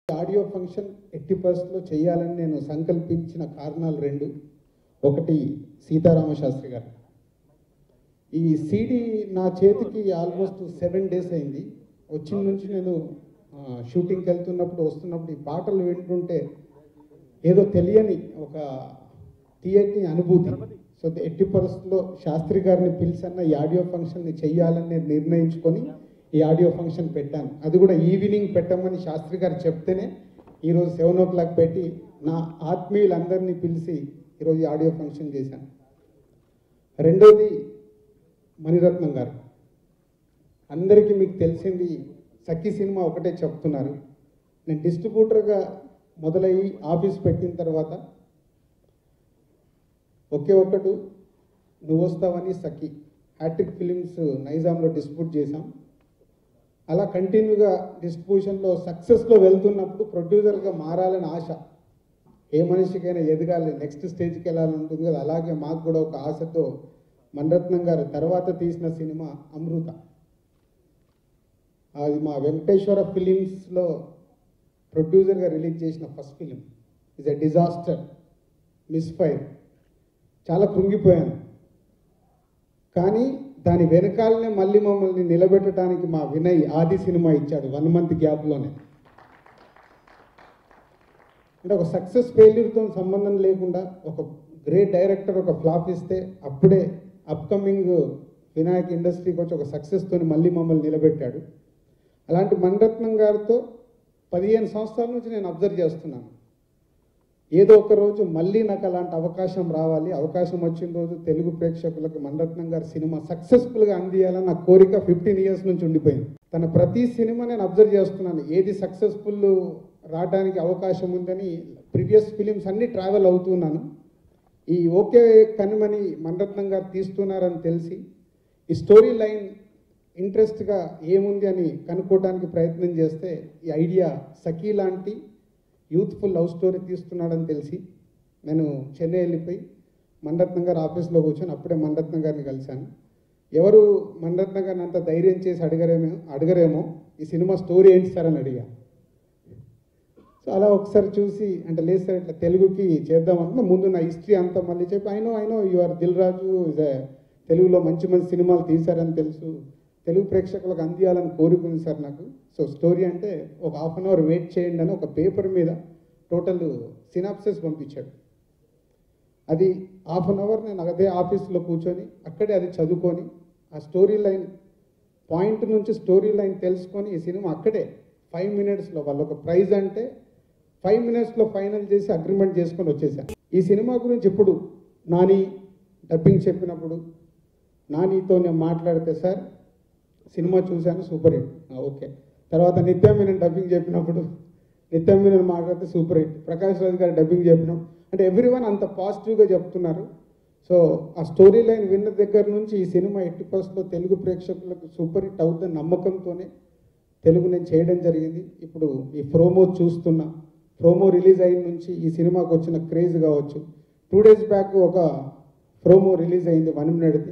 Audio function ఎట్టి పరిస్థితుల్లో చేయాలని నేను సంకల్పించిన కారణాలు రెండు. ఒకటి సీతారామ శాస్త్రి గారు. ఈ సీడీ నా చేతికి ఆల్మోస్ట్ 7 days అయింది. వచ్చిన నుంచి నేను షూటింగ్కి వెళ్తున్నప్పుడు వస్తున్నప్పుడు ఈ పాటలు వింటుంటే ఏదో తెలియని ఒక తీయటి అనుభూతి. సో ఎట్టి పరిస్థితుల్లో శాస్త్రి గారిని పిలిచన్న ఈ ఆడియో ఫంక్షన్ని చెయ్యాలని నేను నిర్ణయించుకొని ఈ ఆడియో ఫంక్షన్ పెట్టాను. అది కూడా ఈవినింగ్ పెట్టమని శాస్త్రి గారు చెప్తేనే ఈరోజు 7 o'clock పెట్టి నా ఆత్మీయులందరినీ పిలిచి ఈరోజు ఈ ఆడియో ఫంక్షన్ చేశాను. రెండోది మణిరత్నం గారు. అందరికీ మీకు తెలిసింది సఖి సినిమా ఒకటే చెప్తున్నారు. నేను డిస్ట్రిబ్యూటర్గా మొదలయ్యి ఆఫీస్ పెట్టిన తర్వాత ఒకే ఒక్కడు నువ్వు వస్తావని సఖి హ్యాట్రిక్ ఫిలిమ్స్ నైజాంలో డిస్ట్రిబ్యూట్ చేశాం. అలా కంటిన్యూగా డిస్ట్రిబ్యూషన్లో సక్సెస్లో వెళ్తున్నప్పుడు ప్రొడ్యూసర్గా మారాలని ఆశ. ఏ మనిషికైనా ఎదగాలి, నెక్స్ట్ స్టేజ్కి వెళ్ళాలని ఉంటుంది కదా. అలాగే మాకు కూడా ఒక ఆశతో మణిరత్నం గారు తర్వాత తీసిన సినిమా అమృత. అది మా వెంకటేశ్వర ఫిలిమ్స్లో ప్రొడ్యూసర్గా రిలీజ్ చేసిన first film. Is a disaster, misfire. చాలా కృంగిపోయాను. కానీ దాని వెనకాలనే మళ్ళీ మమ్మల్ని నిలబెట్టడానికి మా వినయ్ ఆది సినిమా ఇచ్చాడు 1 month గ్యాప్లోనే. అంటే ఒక సక్సెస్ ఫెయిల్యూర్తో సంబంధం లేకుండా ఒక గ్రేట్ డైరెక్టర్ ఒక ఫ్లాప్ ఇస్తే అప్పుడే అప్కమింగ్ వినాయక్ ఇండస్ట్రీకి వచ్చి ఒక సక్సెస్తో మళ్ళీ మమ్మల్ని నిలబెట్టాడు. అలాంటి మణిరత్నం గారితో 15 సంవత్సరాల నుంచి నేను అబ్జర్వ్ చేస్తున్నాను. ఏదో ఒక రోజు మళ్ళీ నాకు అలాంటి అవకాశం రావాలి, అవకాశం వచ్చిన రోజు తెలుగు ప్రేక్షకులకు మణిరత్నం గారి సినిమా సక్సెస్ఫుల్గా అందియాలని నా కోరిక 15 years నుంచి ఉండిపోయింది. తన ప్రతి సినిమా నేను అబ్జర్వ్ చేస్తున్నాను, ఏది సక్సెస్ఫుల్ రావడానికి అవకాశం ఉందని ప్రీవియస్ ఫిలిమ్స్ అన్నీ ట్రావెల్ అవుతున్నాను. ఈ ఓకే కనుమని మణిరత్నం గారు తీస్తున్నారని తెలిసి ఈ స్టోరీ లైన్ ఇంట్రెస్ట్గా ఏముంది అని కనుక్కోవడానికి ప్రయత్నం చేస్తే ఈ ఐడియా సఖీ లాంటి యూత్ఫుల్ లవ్ స్టోరీ తీస్తున్నాడని తెలిసి నేను చెన్నై వెళ్ళిపోయి మణిరత్నం గారు ఆఫీస్లో కూర్చొని అప్పుడే మణిరత్నం గారిని కలిశాను. ఎవరు మణిరత్నం గారిని అంత ధైర్యం చేసి అడగరేమో ఈ సినిమా స్టోరీ ఏంటి సార్ అని అడిగా. సో అలా ఒకసారి చూసి అంటే లేదు సార్ ఇట్లా తెలుగుకి చేద్దామన్నా ముందు నా హిస్టరీ అంతా మళ్ళీ చెప్పి అయినో యు ఆర్ దిల్ రాజు తెలుగులో మంచి మంచి సినిమాలు తీశారని తెలుసు, తెలుగు ప్రేక్షకులకు అందియాలని కోరుకుంది సార్ నాకు. సో స్టోరీ అంటే ఒక 1/2 hour వెయిట్ చేయండి అని ఒక పేపర్ మీద టోటల్ సినాప్సిస్ పంపించాడు. అది 1/2 hour నేను అదే ఆఫీస్లో కూర్చొని అక్కడే అది చదువుకొని ఆ స్టోరీ లైన్ పాయింట్ నుంచి స్టోరీ లైన్ తెలుసుకొని ఈ సినిమా అక్కడే 5 minutesలో వాళ్ళు ఒక ప్రైజ్ అంటే 5 minutesలో ఫైనల్ చేసి అగ్రిమెంట్ చేసుకొని వచ్చేసాను. ఈ సినిమా గురించి ఇప్పుడు నాని డబ్బింగ్ చెప్పినప్పుడు నానితో నేను మాట్లాడితే సార్ సినిమా చూశాను సూపర్ హిట్, ఓకే. తర్వాత నిత్యం మీనన్ డబ్బింగ్ చెప్పినప్పుడు నిత్యం మీనన్ మాట్లాడితే సూపర్ హిట్, ప్రకాష్ రాజ్ గారు డబ్బింగ్ చెప్పినాం అంటే ఎవ్రీవన్ అంత పాజిటివ్గా చెప్తున్నారు. సో ఆ స్టోరీ లైన్ విన్న దగ్గర నుంచి ఈ సినిమా ఎట్టి పరిస్థితుల్లో తెలుగు ప్రేక్షకులకు సూపర్ హిట్ అవుతున్న నమ్మకంతోనే తెలుగు నేను చేయడం జరిగింది. ఇప్పుడు ఈ ప్రోమో చూస్తున్నా, ప్రోమో రిలీజ్ అయిన నుంచి ఈ సినిమాకు వచ్చిన క్రేజ్ కావచ్చు. 2 days బ్యాక్ ఒక ప్రోమో రిలీజ్ అయింది 1 minute.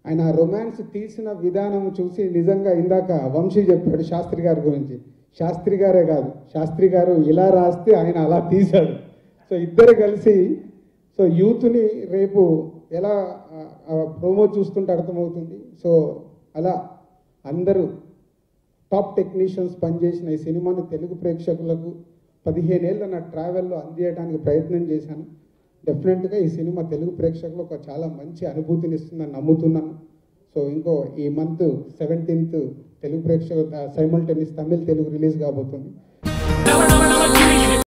ఆయన రొమాన్స్ తీసిన విధానం చూసి నిజంగా ఇందాక వంశీ చెప్పాడు శాస్త్రి గారి గురించి. శాస్త్రి గారే కాదు, శాస్త్రి గారు ఇలా రాస్తే ఆయన అలా తీశాడు. సో ఇద్దరు కలిసి సో యూత్ని రేపు ఎలా ప్రోమో చూస్తుంటే అర్థమవుతుంది. సో అలా అందరూ టాప్ టెక్నీషియన్స్ పనిచేసిన ఈ సినిమాని తెలుగు ప్రేక్షకులకు 15 ఏళ్ళ నా ట్రావెల్లో అందించడానికి ప్రయత్నం చేశాను. డెఫినెట్గా ఈ సినిమా తెలుగు ప్రేక్షకులు ఒక చాలా మంచి అనుభూతిని ఇస్తుందని నమ్ముతున్నాను. సో ఈ మంత్ 17th తెలుగు ప్రేక్షకులు సైమల్టేనియస్ తమిళ్ తెలుగు రిలీజ్ కాబోతుంది.